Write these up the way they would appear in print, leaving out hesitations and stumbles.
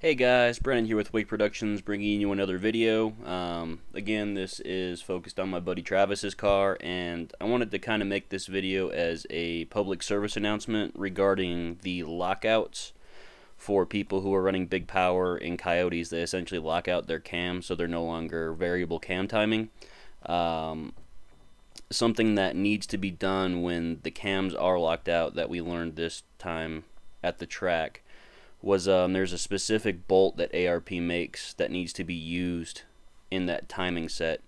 Hey guys, Brennan here with Wake Productions, bringing you another video. Again, this is focused on my buddy Travis's car, and I wanted to kind of make this video as a public service announcement regarding the lockouts for people who are running big power in Coyotes. They essentially lock out their cams, so they're no longer variable cam timing. Something that needs to be done when the cams are locked out that we learned this time at the track was there's a specific bolt that ARP makes that needs to be used in that timing set.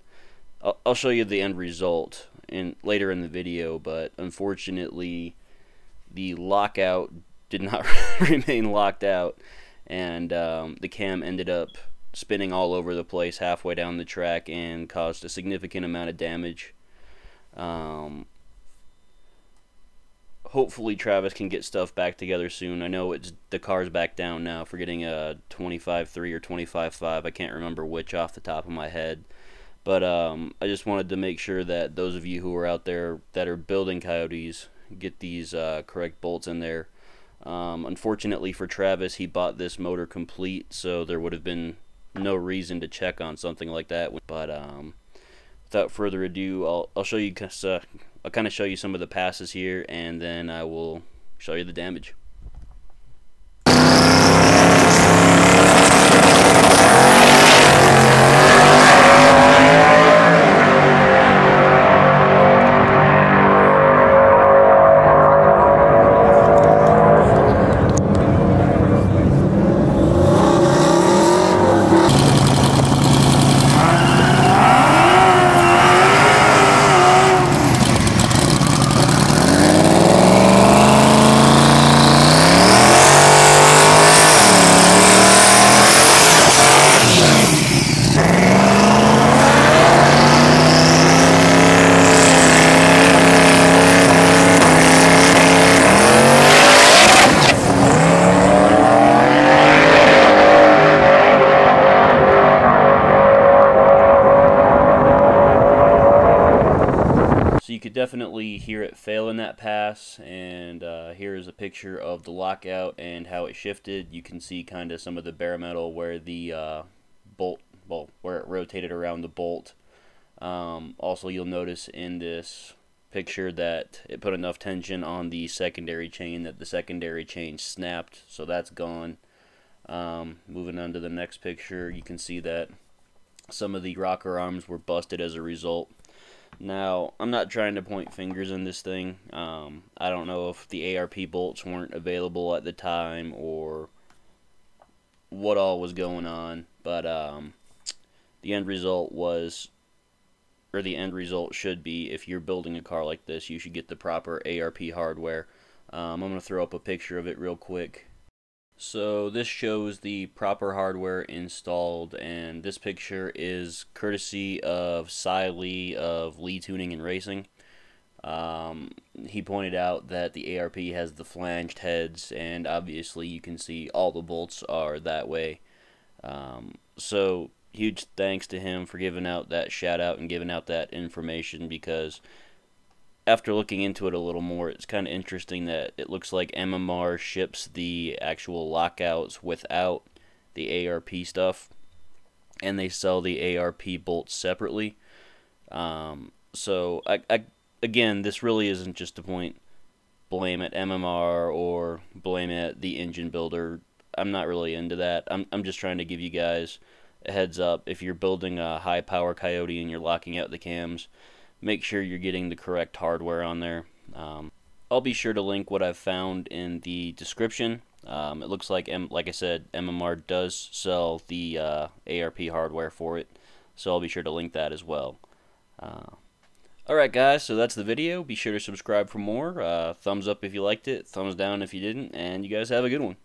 I'll show you the end result later in the video, but unfortunately the lockout did not remain locked out, and the cam ended up spinning all over the place halfway down the track and caused a significant amount of damage. Hopefully Travis can get stuff back together soon. I know the car's back down now for getting a 25.3 or 25.5. I can't remember which off the top of my head. But I just wanted to make sure that those of you who are out there that are building Coyotes get these correct bolts in there. Unfortunately for Travis, he bought this motor complete, so there would have been no reason to check on something like that. But without further ado, I'll show you. I'll kind of show you some of the passes here, and then I will show you the damage. So you could definitely hear it fail in that pass, and here's a picture of the lockout and how it shifted. You can see kind of some of the bare metal where the where it rotated around the bolt. Also, you'll notice in this picture that it put enough tension on the secondary chain that the secondary chain snapped, so that's gone. Moving on to the next picture, you can see that some of the rocker arms were busted as a result. Now, I'm not trying to point fingers in this thing. I don't know if the ARP bolts weren't available at the time or what all was going on, but the end result was, or the end result should be, if you're building a car like this, you should get the proper ARP hardware. I'm going to throw up a picture of it real quick. So this shows the proper hardware installed, and this picture is courtesy of Cy Lee of Lee Tuning and Racing. He pointed out that the ARP has the flanged heads, and obviously you can see all the bolts are that way. So huge thanks to him for giving out that shout out and giving out that information, because after looking into it a little more, it's kind of interesting that it looks like MMR ships the actual lockouts without the ARP stuff, and they sell the ARP bolts separately. So again, this really isn't just to point blame at MMR or blame at the engine builder. I'm not really into that. I'm just trying to give you guys a heads up. If you're building a high power Coyote and you're locking out the cams, make sure you're getting the correct hardware on there. I'll be sure to link what I've found in the description. It looks like, like I said, MMR does sell the ARP hardware for it, so I'll be sure to link that as well. Alright guys, so that's the video. Be sure to subscribe for more. Thumbs up if you liked it, thumbs down if you didn't, and you guys have a good one.